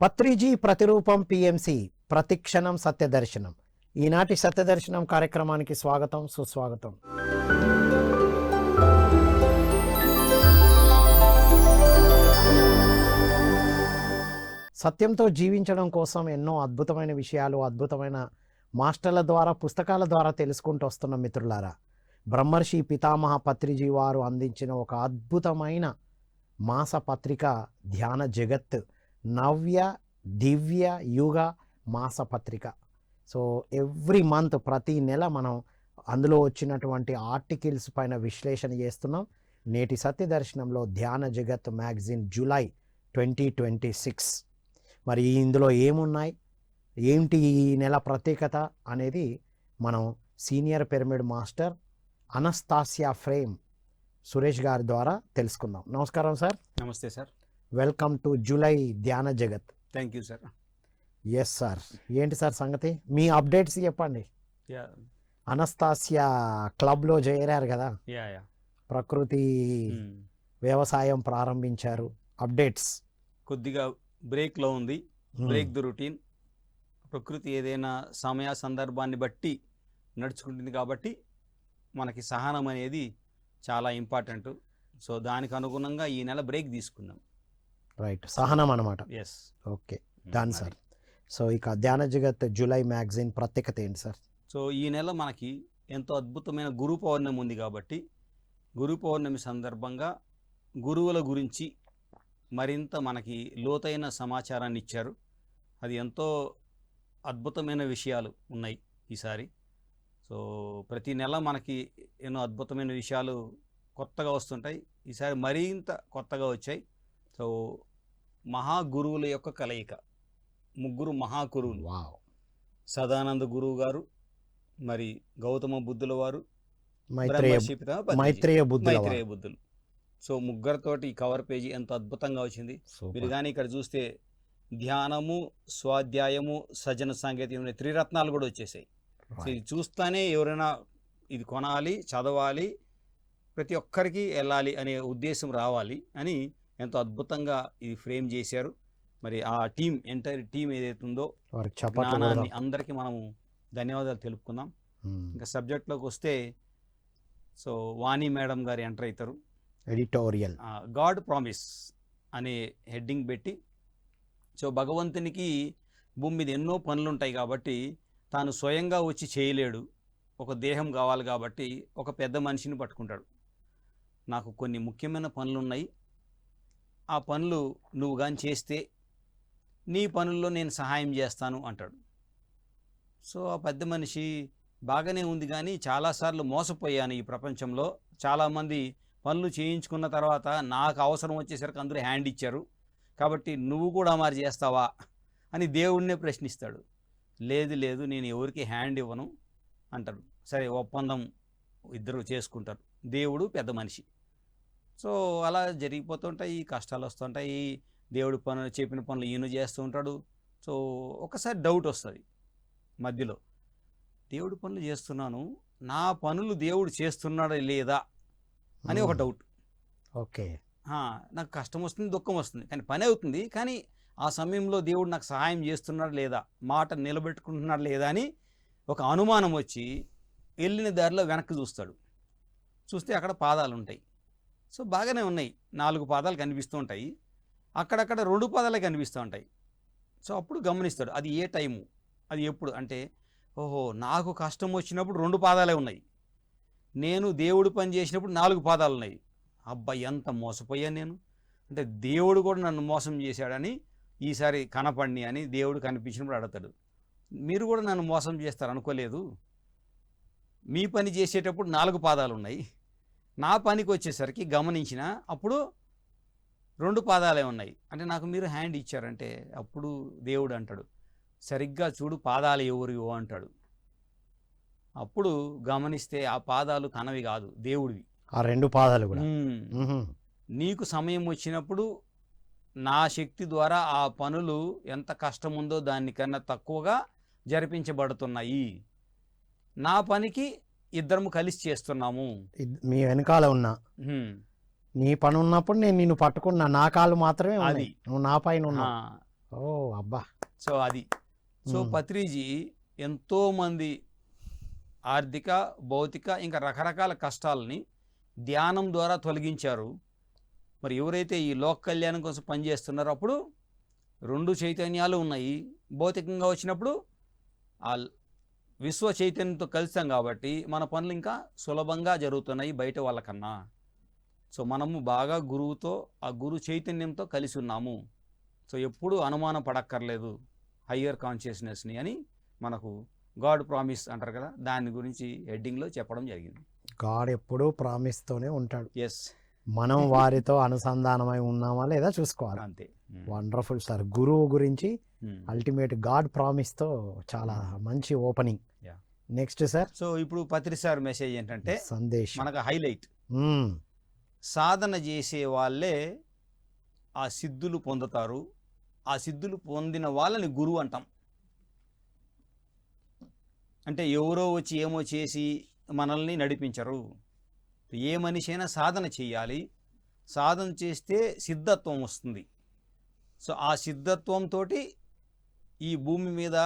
పత్రిజీ ప్రతిరూపం పిఎంసి ప్రతిక్షణం సత్యదర్శనం. ఈనాటి సత్యదర్శనం కార్యక్రమానికి స్వాగతం, సుస్వాగతం. సత్యంతో జీవించడం కోసం ఎన్నో అద్భుతమైన విషయాలు అద్భుతమైన మాస్టర్ల ద్వారా పుస్తకాల ద్వారా తెలుసుకుంటూ వస్తున్న మిత్రులారా, బ్రహ్మర్షి పితామహ పత్రిజీ వారు అందించిన ఒక అద్భుతమైన మాస పత్రిక ధ్యాన జగత్ నవ్య దివ్య యుగ మాస పత్రిక. సో ఎవ్రీ మంత్ ప్రతి నెల మనం అందులో వచ్చినటువంటి ఆర్టికల్స్ పైన విశ్లేషణ చేస్తున్నాం. నేటి సత్యదర్శనంలో ధ్యాన జగత్ మ్యాగజైన్ జూలై 2026. మరి ఇందులో ఏమున్నాయి, ఏంటి ఈ నెల ప్రత్యేకత అనేది మనం senior pyramid master Anastasia frame Suresh గారి ద్వారా తెలుసుకుందాం. నమస్కారం సార్. నమస్తే sir. Welcome to July Dhyana Jagat. Thank you sir. Yes sir, ఏంటి సార్ సంగతి, మీ అప్డేట్స్ చెప్పండి. అనస్తాసియా క్లబ్లో చేరారు కదా, ప్రకృతి వ్యవసాయం ప్రారంభించారు. అప్డేట్స్ కొద్దిగా బ్రేక్లో ఉంది. Break the routine. ప్రకృతి ఏదైనా సమయ సందర్భాన్ని బట్టి నడుచుకుంటుంది కాబట్టి మనకి సహనం అనేది చాలా ఇంపార్టెంట్. సో దానికి అనుగుణంగా ఈ నెల బ్రేక్ తీసుకున్నాం. రైట్, సహనం అన్నమాట. Yes, okay done sir. So ఇక ధ్యాన జగత్ జూలై మ్యాగజైన్ ప్రత్యేకత ఏంటి సార్? సో ఈ నెల మనకి ఎంతో అద్భుతమైన గురు పౌర్ణమి ఉంది కాబట్టి గురు పౌర్ణమి సందర్భంగా గురువుల గురించి మరింత మనకి లోతైన సమాచారాన్ని ఇచ్చారు. అది ఎంతో అద్భుతమైన విషయాలు ఉన్నాయి ఈసారి. సో ప్రతి నెల మనకి ఎన్నో అద్భుతమైన విషయాలు కొత్తగా వస్తుంటాయి. ఈసారి మరింత కొత్తగా వచ్చాయి. సో మహాగురువుల యొక్క కలయిక, ముగ్గురు మహాగురువులు, సదానంద గురువు గారు, మరి గౌతమ బుద్ధుల వారు, మైత్రేయ బుద్ధులు. సో ముగ్గురితోటి ఈ కవర్ పేజీ ఎంతో అద్భుతంగా వచ్చింది. మీరు కానీ ఇక్కడ చూస్తే ధ్యానము, స్వాధ్యాయము, సజ్జన సాంకేతికం త్రిరత్నాలు కూడా వచ్చేసాయి. సో ఇది చూస్తానే ఎవరైనా ఇది కొనాలి, చదవాలి, ప్రతి ఒక్కరికి వెళ్ళాలి అనే ఉద్దేశం రావాలి అని ఎంతో అద్భుతంగా ఇది ఫ్రేమ్ చేశారు. మరి ఆ టీం, ఎంటైర్ టీం ఏదైతే ఉందో జ్ఞానాన్ని అందరికీ మనము ధన్యవాదాలు తెలుపుకుందాం. ఇంకా సబ్జెక్ట్లోకి వస్తే, సో వాణి మేడం గారు ఎంటర్ అవుతారు. ఎడిటోరియల్ గాడ్ ప్రామిస్ అనే హెడ్డింగ్ పెట్టి, సో భగవంతునికి భూమి మీద ఎన్నో పనులు ఉంటాయి కాబట్టి తాను స్వయంగా వచ్చి చేయలేడు, ఒక దేహం కావాలి కాబట్టి ఒక పెద్ద మనిషిని పట్టుకుంటాడు. నాకు కొన్ని ముఖ్యమైన పనులు ఉన్నాయి, ఆ పనులు నువ్వు కానీ చేస్తే నీ పనుల్లో నేను సహాయం చేస్తాను అంటాడు. సో ఆ పెద్ద మనిషి బాగానే ఉంది కానీ చాలాసార్లు మోసపోయాను ఈ ప్రపంచంలో. చాలామంది పనులు చేయించుకున్న తర్వాత నాకు అవసరం వచ్చేసరికి అందరూ హ్యాండ్ ఇచ్చారు, కాబట్టి నువ్వు కూడా మరి చేస్తావా అని దేవుడినే ప్రశ్నిస్తాడు. లేదు లేదు, నేను ఎవరికి హ్యాండ్ ఇవ్వను అంటారు. సరే, ఒప్పందం ఇద్దరు చేసుకుంటారు, దేవుడు పెద్ద మనిషి. సో అలా జరిగిపోతుంటాయి, కష్టాలు వస్తుంటాయి. దేవుడు పనులు చెప్పిన పనులు ఈయన చేస్తూ ఉంటాడు. సో ఒకసారి డౌట్ వస్తుంది మధ్యలో, దేవుడు పనులు చేస్తున్నాను, నా పనులు దేవుడు చేస్తున్నాడా లేదా అని ఒక డౌట్. ఓకే, నాకు కష్టం వస్తుంది, దుఃఖం వస్తుంది, కానీ పని అవుతుంది, కానీ ఆ సమయంలో దేవుడు నాకు సహాయం చేస్తున్నాడు లేదా, మాట నిలబెట్టుకుంటున్నాడు లేదా అని ఒక అనుమానం వచ్చి వెళ్ళిన దారిలో వెనక్కి చూస్తాడు. చూస్తే అక్కడ పాదాలు ఉంటాయి. సో బాగానే ఉన్నాయి, 4 పాదాలు కనిపిస్తూ ఉంటాయి, అక్కడక్కడ 2 పాదాలే కనిపిస్తూ ఉంటాయి. సో అప్పుడు గమనిస్తాడు అది ఏ టైము, అది ఎప్పుడు అంటే, ఓహో నాకు కష్టం వచ్చినప్పుడు 2 పాదాలే ఉన్నాయి, నేను దేవుడు పని చేసినప్పుడు 4 పాదాలు ఉన్నాయి. అబ్బాయి ఎంత మోసపోయాను నేను, అంటే దేవుడు కూడా నన్ను మోసం చేశాడని ఈసారి కనపడిని అని దేవుడు కనిపించినప్పుడు అడుగుతాడు. మీరు కూడా నన్ను మోసం చేస్తారు అనుకోలేదు, మీ పని చేసేటప్పుడు 4 పాదాలు ఉన్నాయి, నా పనికి వచ్చేసరికి గమనించిన అప్పుడు 2 పాదాలే ఉన్నాయి, అంటే నాకు మీరు హ్యాండ్ ఇచ్చారంటే. అప్పుడు దేవుడు అంటాడు, సరిగ్గా చూడు పాదాలు ఎవరివో అంటాడు. అప్పుడు గమనిస్తే ఆ పాదాలు తనవి కాదు, దేవుడివి. ఆ 2 పాదాలు కూడా నీకు సమయం వచ్చినప్పుడు నా శక్తి ద్వారా ఆ పనులు ఎంత కష్టం ఉందో దానికన్నా తక్కువగా జరిపించబడుతున్నాయి, నా పనికి ఇద్దరము కలిసి చేస్తున్నాము. మీ వెనకాల ఉన్నా నీ పని ఉన్నప్పుడు నేను నిన్ను పట్టుకున్నా, నా కాళ్ళు మాత్రమే అది నువ్వు నా పైన ఉన్నా. ఓ అబ్బా. సో అది సో మ్మ్. పత్రిజీ ఎంతోమంది ఆర్థిక భౌతిక ఇంకా రకరకాల కష్టాలని ధ్యానం ద్వారా తొలగించారు. మరి ఎవరైతే ఈ లోక కళ్యాణం కోసం పనిచేస్తున్నారో అప్పుడు రెండు చైతన్యాలు ఉన్నాయి. భౌతికంగా వచ్చినప్పుడు ఆ విశ్వ చైతన్యంతో కలిసాం కాబట్టి మన పనులు ఇంకా సులభంగా జరుగుతున్నాయి బయట వాళ్ళకన్నా. సో మనము బాగా గురువుతో ఆ గురు చైతన్యంతో కలిసి ఉన్నాము. సో ఎప్పుడు అనుమానం పడక్కర్లేదు హయ్యర్ కాన్షియస్నెస్ని అని మనకు గాడ్ ప్రామిస్ అంటారు కదా, దాని గురించి హెడ్డింగ్లో చెప్పడం జరిగింది. గాడ్ ఎప్పుడూ ప్రామిస్తూనే ఉంటాడు. ఎస్, మనం వారితో అనుసంధానమై ఉన్నామా లేదా చూసుకోవాలి. అంతే. Wonderful sir. గురువు గురించి మ్మ్. అల్టిమేట్ గాడ్ ప్రామిస్తో చాలా మంచి opening. Yeah. Next sir so ఇప్పుడు పత్రి సార్ మెసేజ్ ఏంటంటే సందేశం. మనకు హైలైట్, మ్మ్. సాధన చేసే వాళ్ళే ఆ సిద్ధులు పొందుతారు. ఆ సిద్ధులు పొందిన వాళ్ళని గురువు అంటాం. అంటే ఎవరో వచ్చి ఏమో చేసి మనల్ని నడిపించరు. ఏ మనిషి అయినా సాధన చేయాలి. సాధన చేస్తే సిద్ధత్వం వస్తుంది. సో ఆ సిద్ధత్వంతో ఈ భూమి మీద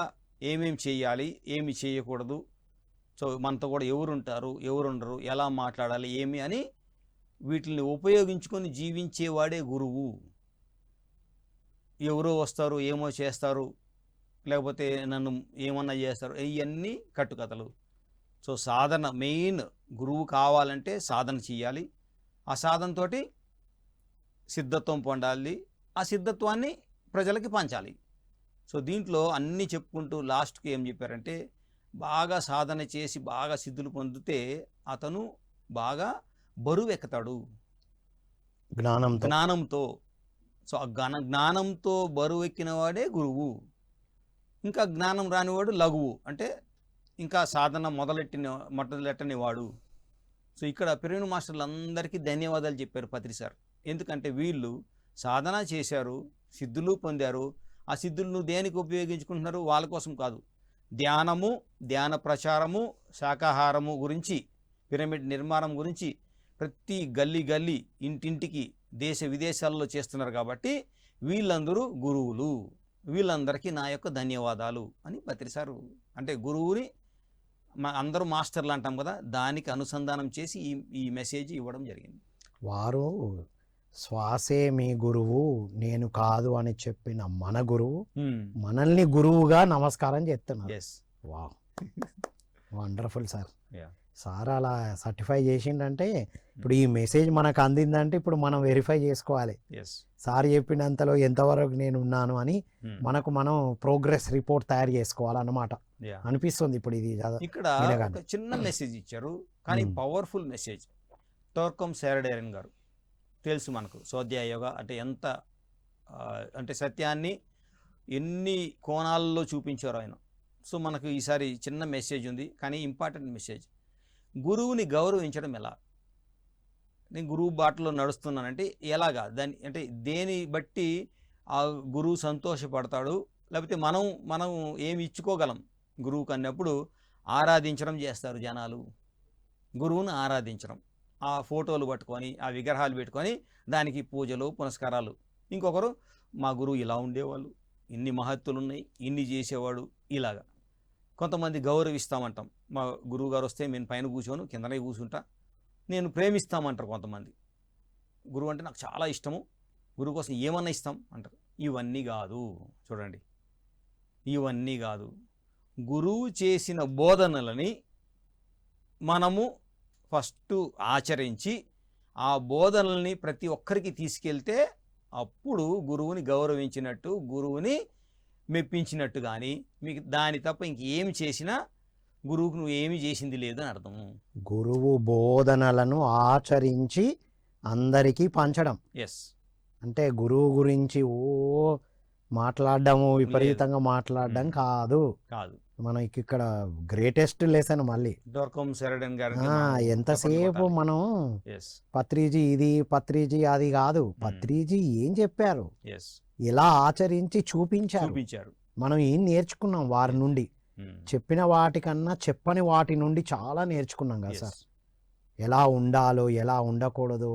ఏమేమి చేయాలి, ఏమి చేయకూడదు, సో మనతో కూడా ఎవరుంటారు, ఎవరుండరు, ఎలా మాట్లాడాలి, ఏమి అని వీటిని ఉపయోగించుకొని జీవించేవాడే గురువు. ఎవరో వస్తారు, ఏమో చేస్తారు, లేకపోతే నన్ను ఏమన్నా చేస్తారు, ఇవన్నీ కట్టుకథలు. సో సాధన మెయిన్, గురువు కావాలంటే సాధన చేయాలి. ఆ సాధనతో సిద్ధత్వం పొందాలి. ఆ సిద్ధత్వాన్ని ప్రజలకి పంచాలి. సో దీంట్లో అన్నీ చెప్పుకుంటూ లాస్ట్కి ఏం చెప్పారంటే, బాగా సాధన చేసి బాగా సిద్ధులు పొందితే అతను బాగా బరువు ఎక్కుతాడు జ్ఞానంతో. సో ఆ జ్ఞానంతో బరువు ఎక్కిన వాడే గురువు. ఇంకా జ్ఞానం రానివాడు లఘువు, అంటే ఇంకా సాధన మొదలెట్టని వాడు. సో ఇక్కడ పిరమిడ్ మాస్టర్లు అందరికీ ధన్యవాదాలు చెప్పారు పత్రి సార్. ఎందుకంటే వీళ్ళు సాధన చేశారు, సిద్ధులు పొందారు. ఆ సిద్ధులను దేనికి ఉపయోగించుకుంటున్నారు? వాళ్ళ కోసం కాదు. ధ్యానము, ధ్యాన ప్రచారము, శాకాహారము గురించి, పిరమిడ్ నిర్మాణం గురించి ప్రతి గల్లీ ఇంటింటికి దేశ విదేశాల్లో చేస్తున్నారు. కాబట్టి వీళ్ళందరూ గురువులు, వీళ్ళందరికీ నా యొక్క ధన్యవాదాలు అని పత్రి సారు, అంటే గురువుని అందరూ మాస్టర్లు అంటాం కదా, దానికి అనుసంధానం చేసి ఈ మెసేజ్ ఇవ్వడం జరిగింది. వారు శ్వాసే మీ గురువు, నేను కాదు అని చెప్పిన మన గురువు మనల్ని గురువుగా నమస్కారం చేస్తున్నారు. Yes, wow, wonderful sir. Yeah. Sir అలా సర్టిఫై చేసిండంటే ఇప్పుడు ఈ మెసేజ్ మనకు అందిందంటే ఇప్పుడు మనం వెరిఫై చేసుకోవాలి. ఎస్, సార్ చెప్పినంతలో ఎంతవరకు నేను ఉన్నాను అని మనం ప్రోగ్రెస్ రిపోర్ట్ తయారు చేసుకోవాలన్నమాట అనిపిస్తుంది ఇప్పుడు ఇది ఇక్కడ ఒక చిన్న మెసేజ్ ఇచ్చారు, కానీ పవర్ఫుల్ మెసేజ్. టోర్కమ్ శారడేరన్ గారు తెలుసు మనకు, స్వాధ్యాయ యోగ అంటే ఎంత అంటే సత్యాన్ని ఎన్ని కోణాల్లో చూపించారు ఆయన. సో మనకు ఈసారి చిన్న మెసేజ్ ఉంది, కానీ ఇంపార్టెంట్ మెసేజ్. గురువుని గౌరవించడం ఎలా? నేను గురువు బాటలో నడుస్తున్నానంటే ఎలాగా, దాన్ని అంటే దేని బట్టి ఆ గురువు సంతోషపడతాడు, లేకపోతే మనం ఏమి ఇచ్చుకోగలం గురువుకు అన్నప్పుడు ఆరాధించడం చేస్తారు జనాలు. గురువును ఆరాధించడం, ఆ ఫోటోలు పట్టుకొని, ఆ విగ్రహాలు పెట్టుకొని దానికి పూజలు పునస్కారాలు. ఇంకొకరు మా గురువు ఇలా ఉండేవాళ్ళు, ఇన్ని మహత్తులు ఉన్నాయి, ఇన్ని చేసేవాడు, ఇలాగా. కొంతమంది గౌరవిస్తామంటాం, మా గురువు గారు వస్తే నేను పైన కూర్చోను, కిందనే కూర్చుంటా, నేను ప్రేమిస్తామంటారు కొంతమంది. గురువు అంటే నాకు చాలా ఇష్టము, గురువు కోసం ఏమన్నా ఇస్తాం అంటారు. ఇవన్నీ కాదు, చూడండి, ఇవన్నీ కాదు. గురువు చేసిన బోధనలని మనము ఫస్ట్ ఆచరించి ఆ బోధనల్ని ప్రతి ఒక్కరికి తీసుకెళ్తే అప్పుడు గురువుని గౌరవించినట్టు, గురువుని మెప్పించినట్టు. కానీ మీకు దాని తప్ప ఇంకేమి చేసినా గురువుకు నువ్వు ఏమి చేసింది లేదు అని అర్థము. గురువు బోధనలను ఆచరించి అందరికీ పంచడం. ఎస్, అంటే గురువు గురించి మాట్లాడడము, విపరీతంగా మాట్లాడడం కాదు. మనం ఇక్కడ గ్రేటెస్ట్ లెసన్ మళ్ళీ టోర్కమ్ శారడేరన్ గారు ఎంతసేపు మనం పత్రిజీ ఇది పత్రిజీ అది కాదు, పత్రిజీ ఏం చెప్పారు, ఎలా ఆచరించి చూపించారు. మనం ఏం నేర్చుకున్నాం వారి నుండి? చెప్పిన వాటికన్నా చెప్పని వాటి నుండి చాలా నేర్చుకున్నాం కదా సార్. ఎలా ఉండాలో ఎలా ఉండకూడదు,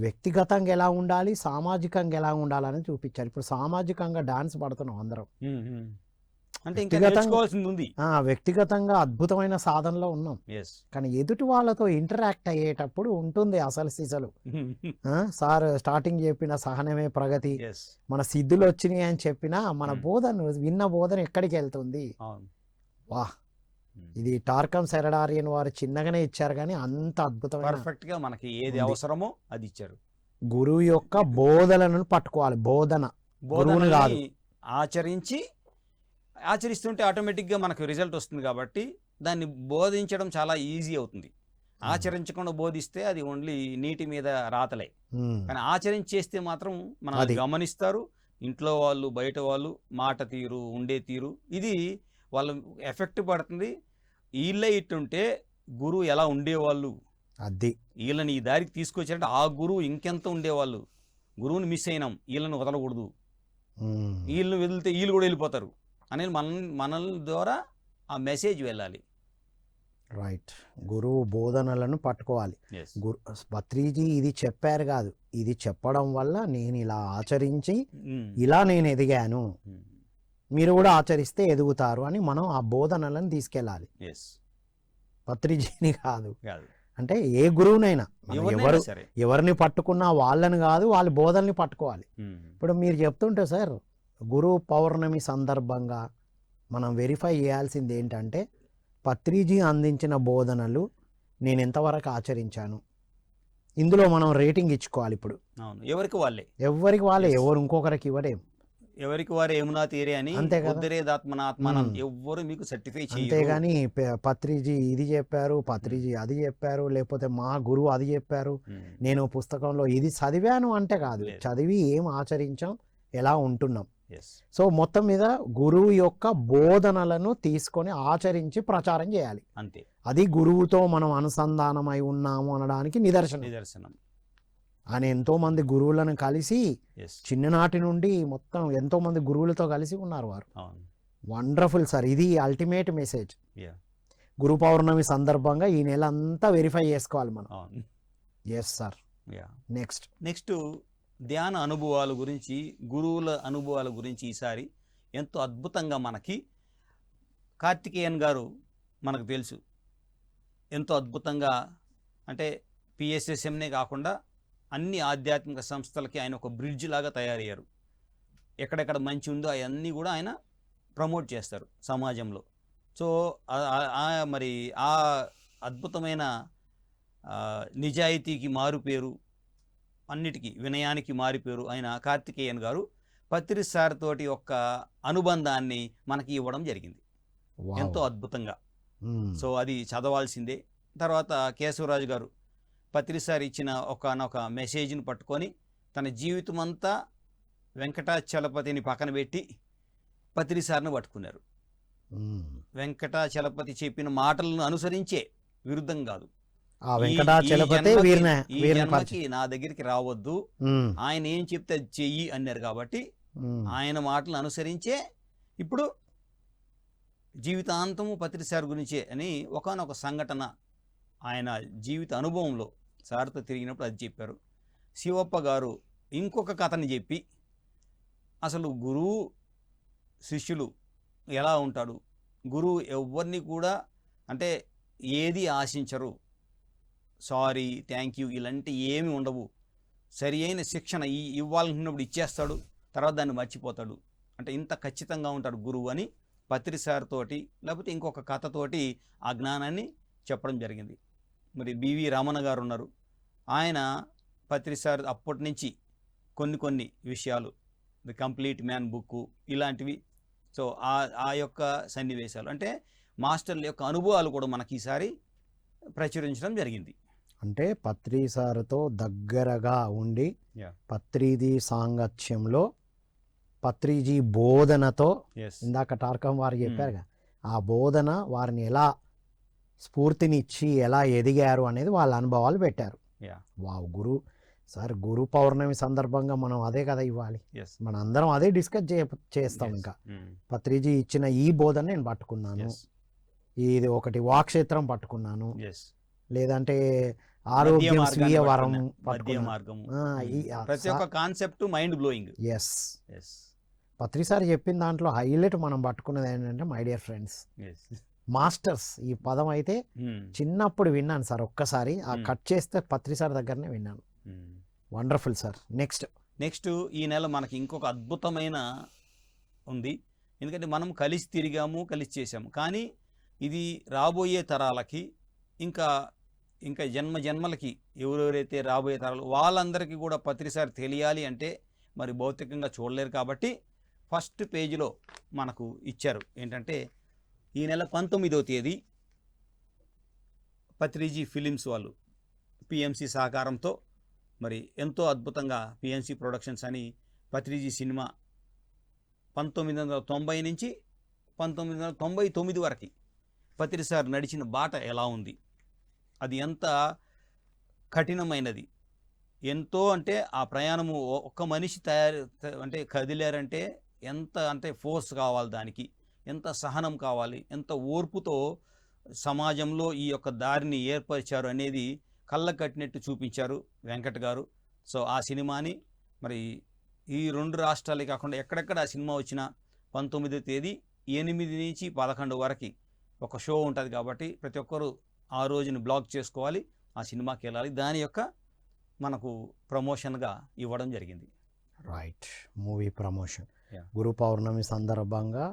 వ్యక్తిగతంగా ఎలా ఉండాలి, సామాజికంగా ఎలా ఉండాలని చూపించారు. ఇప్పుడు సామాజికంగా డాన్స్ పడుతున్నాం అందరం, అంటే ఇంకా వ్యక్తిగతంగా నేర్చుకోవాల్సింది ఉంది. వ్యక్తిగతంగా అద్భుతమైన సాధనలో ఉన్నాం, కానీ ఎదుటి వాళ్ళతో ఇంటరాక్ట్ అయ్యేటప్పుడు ఉంటుంది అసలు సిసలు. సార్ స్టార్టింగ్ చెప్పిన సహనమే ప్రగతి, మన సిద్ధులు వచ్చినాయి అని చెప్పినా మన బోధన విన్న బోధన ఎక్కడికి వెళ్తుంది. వా, ఇది టార్కం సెరడారియన్ వారు చిన్నగానే ఇచ్చారు కానీ అంత అద్భుతమైన పర్ఫెక్ట్ గా మనకి ఏది అవసరమో అది ఇచ్చారు. గురువు యొక్క బోధనలను పట్టుకోవాలి, బోధన గురువుని కాదు. ఆచరిస్తుంటే ఆటోమేటిక్గా మనకు రిజల్ట్ వస్తుంది కాబట్టి దాన్ని బోధించడం చాలా ఈజీ అవుతుంది. ఆచరించకుండా బోధిస్తే అది ఓన్లీ నీటి మీద రాతలే, కానీ ఆచరించి చేస్తే మాత్రం మనల్ని గమనిస్తారు. ఇంట్లో వాళ్ళు బయట వాళ్ళు మాట తీరు ఉండే తీరు ఇది వాళ్ళ ఎఫెక్ట్ పడుతుంది. వీళ్ళే ఇట్టుంటే గురువు ఎలా ఉండేవాళ్ళు, అది వీళ్ళని ఈ దారికి తీసుకొచ్చారంటే ఆ గురువు ఇంకెంత ఉండేవాళ్ళు. గురువుని మిస్ అయినాం, వీళ్ళని వదలకూడదు, వీళ్ళని వదిలితే వీళ్ళు కూడా వెళ్ళిపోతారు అనేది మన ద్వారా ఆ మెసేజ్ వెళ్ళాలి. రైట్, గురువు బోధనలను పట్టుకోవాలి. పత్రిజీ ఇది చెప్పారు కాదు, ఇది చెప్పడం వల్ల నేను ఇలా ఆచరించి ఇలా నేను ఎదిగాను, మీరు కూడా ఆచరిస్తే ఎదుగుతారు అని మనం ఆ బోధనలను తీసుకెళ్ళాలి. పత్రిజీని కాదు, అంటే ఏ గురువునైనా ఎవరిని పట్టుకున్నా వాళ్ళని కాదు, వాళ్ళ బోధనని పట్టుకోవాలి. ఇప్పుడు మీరు చెప్తుంటే సార్, గురు పౌర్ణమి సందర్భంగా మనం వెరిఫై చేయాల్సింది ఏంటంటే పత్రిజీ అందించిన బోధనలు నేను ఎంతవరకు ఆచరించాను, ఇందులో మనం రేటింగ్ ఇచ్చుకోవాలి. ఇప్పుడు ఎవరికి వాళ్ళే ఎవరు ఇంకొకరికి ఇవ్వరేం, ఎవరికి వారు ఏమునా తీరే అని, ఉద్ధరేదాత్మనాత్మానం ఎవ్వరు మీకు సర్టిఫై చేయరు. అంతేగాని పత్రిజీ ఇది చెప్పారు, పత్రిజీ అది చెప్పారు, లేకపోతే మా గురువు అది చెప్పారు, నేను పుస్తకంలో ఇది చదివాను అంటే కాదు, చదివి ఏం ఆచరించాం, ఎలా ఉంటున్నాం. సో మొత్తం మీద గురువు యొక్క బోధనలను తీసుకొని ఆచరించి ప్రచారం చేయాలి, అంతే. అది గురువుతో మనం అనుసంధానమై ఉన్నాము అనడానికి నిదర్శనం. ఆయన ఎంతో మంది గురువులను కలిసి చిన్ననాటి నుండి మొత్తం ఎంతో మంది గురువులతో కలిసి ఉన్నారు వారు. వండర్ఫుల్ సార్, ఇది అల్టిమేట్ మెసేజ్. గురు పౌర్ణమి సందర్భంగా ఈ నెల అంతా వెరిఫై చేసుకోవాలి మనం. Yes sir. నెక్స్ట్ ధ్యాన అనుభవాల గురించి, గురువుల అనుభవాల గురించి ఈసారి ఎంతో అద్భుతంగా మనకి కార్తికేయన్ గారు మనకు తెలుసు ఎంతో అద్భుతంగా, అంటే పిఎస్ఎస్ఎంనే కాకుండా అన్ని ఆధ్యాత్మిక సంస్థలకి ఆయన ఒక బ్రిడ్జ్ లాగా తయారయ్యారు. ఎక్కడెక్కడ మంచి ఉందో అవన్నీ కూడా ఆయన ప్రమోట్ చేస్తారు సమాజంలో. సో మరి ఆ అద్భుతమైన నిజాయితీకి మారుపేరు, అన్నిటికీ వినయానికి మారిపేరు ఆయన కార్తికేయన్ గారు పత్రి సార్ తోటి ఒక అనుబంధాన్ని మనకి ఇవ్వడం జరిగింది ఎంతో అద్భుతంగా. సో అది చదవాల్సిందే. తర్వాత కేశవరాజు గారు పత్రి సార్ ఇచ్చిన ఒక మెసేజ్ని పట్టుకొని తన జీవితం అంతా వెంకటాచలపతిని పక్కన పెట్టి పత్రి సార్ని పట్టుకున్నారు. వెంకటాచలపతి చెప్పిన మాటలను అనుసరించే, విరుద్ధం కాదు. ఈ జన్మకి నా దగ్గరికి రావద్దు, ఆయన ఏం చెప్తే అది చెయ్యి అన్నారు కాబట్టి ఆయన మాటలను అనుసరించే ఇప్పుడు జీవితాంతము పత్రి సార్ గురించే అని ఒకానొక సంఘటన ఆయన జీవిత అనుభవంలో సార్తో తిరిగినప్పుడు అది చెప్పారు. శివప్ప గారు ఇంకొక కథని చెప్పి అసలు గురువు శిష్యులు ఎలా ఉంటాడు, గురువు ఎవరిని కూడా అంటే ఏది ఆశించరు, సారీ థ్యాంక్ యూ ఇలాంటి ఏమి ఉండవు, సరి అయిన శిక్షణ ఇవ్వాలనుకున్నప్పుడు ఇచ్చేస్తాడు, తర్వాత దాన్ని మర్చిపోతాడు, అంటే ఇంత ఖచ్చితంగా ఉంటాడు గురువు అని పత్రి సార్ తోటి లేకపోతే ఇంకొక కథతోటి ఆ జ్ఞానాన్ని చెప్పడం జరిగింది. మరి బివి రమణ గారు ఉన్నారు, ఆయన పత్రి సార్ అప్పటి నుంచి కొన్ని విషయాలు, ది కంప్లీట్ మ్యాన్ బుక్ ఇలాంటివి. సో ఆ యొక్క సన్నివేశాలు అంటే మాస్టర్ల యొక్క అనుభవాలు కూడా మనకి ఈసారి ప్రచురించడం జరిగింది. అంటే పత్రి సార్తో దగ్గరగా ఉండి పత్రిజీ సాంగత్యంలో పత్రిజీ బోధనతో, ఇందాక టార్కం వారు చెప్పారుగా, ఆ బోధన వారిని ఎలా స్ఫూర్తినిచ్చి ఎలా ఎదిగారు అనేది వాళ్ళ అనుభవాలు పెట్టారు. వావ్, గురు పౌర్ణమి సందర్భంగా మనం అదే కదా ఇవ్వాలి, మన అందరం అదే డిస్కస్ చేస్తాం. ఇంకా పత్రిజీ ఇచ్చిన ఈ బోధన నేను పట్టుకున్నాను, ఇది ఒకటి వాక్షేత్రం పట్టుకున్నాను, లేదంటే ఆరోగ్యం మార్గాన్ని స్వీయ వరం పట్టుకున్నా. మధ్య పట్టుకున్నా. మార్గము. ప్రతి ప్రతి ఒక్క కాన్సెప్ట్ మైండ్ బ్లోయింగ్. ఎస్ పత్రిసారి చెప్పిన దాంట్లో హైలైట్ మనం పట్టుకున్నది ఏంటంటే మై డియర్ ఫ్రెండ్స్ మాస్టర్స్ ఈ పదం అయితే చిన్నప్పుడు విన్నాను సార్, ఒక్కసారి ఆ కట్ చేస్తే పత్రిసారి దగ్గరనే విన్నాను. Wonderful sir. నెక్స్ట్ ఈ నెల మనకి ఇంకొక అద్భుతమైన ఉంది. ఎందుకంటే మనం కలిసి తిరిగాము, కలిసి చేసాము, కానీ ఇది రాబోయే తరాలకి ఇంకా ఇంకా జన్మలకి ఎవరెవరైతే రాబోయే తరాలు వాళ్ళందరికీ కూడా పత్రిసారి తెలియాలి అంటే మరి భౌతికంగా చూడలేరు. కాబట్టి ఫస్ట్ పేజీలో మనకు ఇచ్చారు ఏంటంటే ఈ నెల 19వ తేదీ పత్రిజీ ఫిలిమ్స్ వాళ్ళు పిఎంసి సహకారంతో మరి ఎంతో అద్భుతంగా పిఎంసి ప్రొడక్షన్స్ అని పత్రిజీ సినిమా 1990 నుంచి 1999 వరకు పత్రిసారి నడిచిన బాట ఎలా ఉంది, అది ఎంత కఠినమైనది, ఎంతో అంటే ఆ ప్రయాణము ఒక్క మనిషి అంటే కదిలారంటే ఎంత అంటే ఫోర్స్ కావాలి, దానికి ఎంత సహనం కావాలి, ఎంత ఓర్పుతో సమాజంలో ఈ యొక్క దారిని ఏర్పరిచారు అనేది కళ్ళ కట్టినట్టు చూపించారు వెంకట్ గారు. సో ఆ సినిమాని మరి ఈ 2 రాష్ట్రాలే కాకుండా ఎక్కడెక్కడ ఆ సినిమా వచ్చినా 19వ తేదీ 8 నుంచి 11 వరకు ఒక షో ఉంటుంది. కాబట్టి ప్రతి ఒక్కరూ ఆ రోజుని బ్లాక్ చేసుకోవాలి, ఆ సినిమాకి వెళ్ళాలి. దాని యొక్క మనకు ప్రమోషన్గా ఇవ్వడం జరిగింది. Right, movie promotion. Guru Purnima సందర్భంగా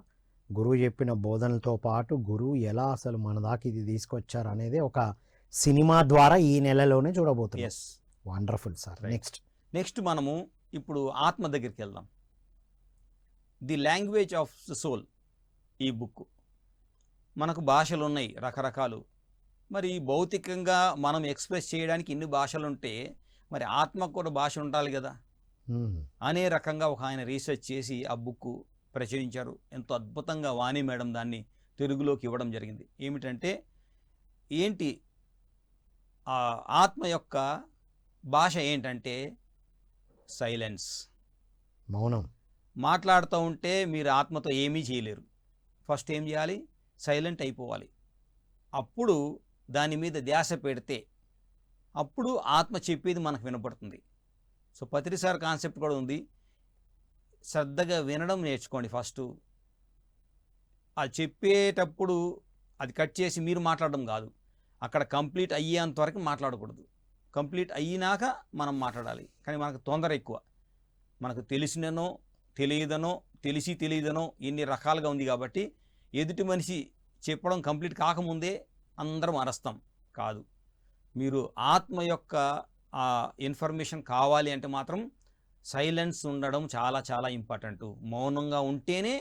గురువు చెప్పిన బోధనలతో పాటు గురువు ఎలా అసలు మన దాకా ఇది తీసుకొచ్చారు అనేది ఒక సినిమా ద్వారా ఈ నెలలోనే చూడబోతున్నాం. Wonderful sir. నెక్స్ట్ మనము ఇప్పుడు ఆత్మ దగ్గరికి వెళ్దాం. The language of the soul ఈ బుక్. మనకు భాషలు ఉన్నాయి రకరకాలు. మరి భౌతికంగా మనం ఎక్స్ప్రెస్ చేయడానికి ఇన్ని భాషలు ఉంటే మరి ఆత్మకు కూడా భాష ఉండాలి కదా అనే రకంగా ఒక ఆయన రీసెర్చ్ చేసి ఆ బుక్ ప్రచురించారు. ఎంతో అద్భుతంగా వాణి మేడం దాన్ని తెలుగులోకి ఇవ్వడం జరిగింది. ఏమిటంటే ఏంటి ఆ ఆత్మ యొక్క భాష ఏంటంటే సైలెన్స్, మౌనం. మాట్లాడుతూ ఉంటే మీరు ఆత్మతో ఏమీ చేయలేరు. ఫస్ట్ ఏం చేయాలి? సైలెంట్ అయిపోవాలి. అప్పుడు దాని మీద ధ్యాస పెడితే అప్పుడు ఆత్మ చెప్పేది మనకు వినపడుతుంది. సో పత్రిసార్ కాన్సెప్ట్ కూడా ఉంది. శ్రద్ధగా వినడం నేర్చుకోండి ఫస్ట్. అది చెప్పేటప్పుడు అది కట్ చేసి మీరు మాట్లాడడం కాదు, అక్కడ కంప్లీట్ అయ్యేంత వరకు మాట్లాడకూడదు. కంప్లీట్ అయినాక మనం మాట్లాడాలి. కానీ మనకు తొందర ఎక్కువ. మనకు తెలిసిననో తెలియదనో తెలియదనో ఎన్ని రకాలుగా ఉంది. కాబట్టి ఎదుటి మనిషి చెప్పడం కంప్లీట్ కాకముందే అందరం అరస్తాం. కాదు, మీరు ఆత్మ యొక్క ఆ ఇన్ఫర్మేషన్ కావాలి అంటే మాత్రం సైలెన్స్ ఉండడం చాలా చాలా ఇంపార్టెంట్. మౌనంగా ఉంటేనే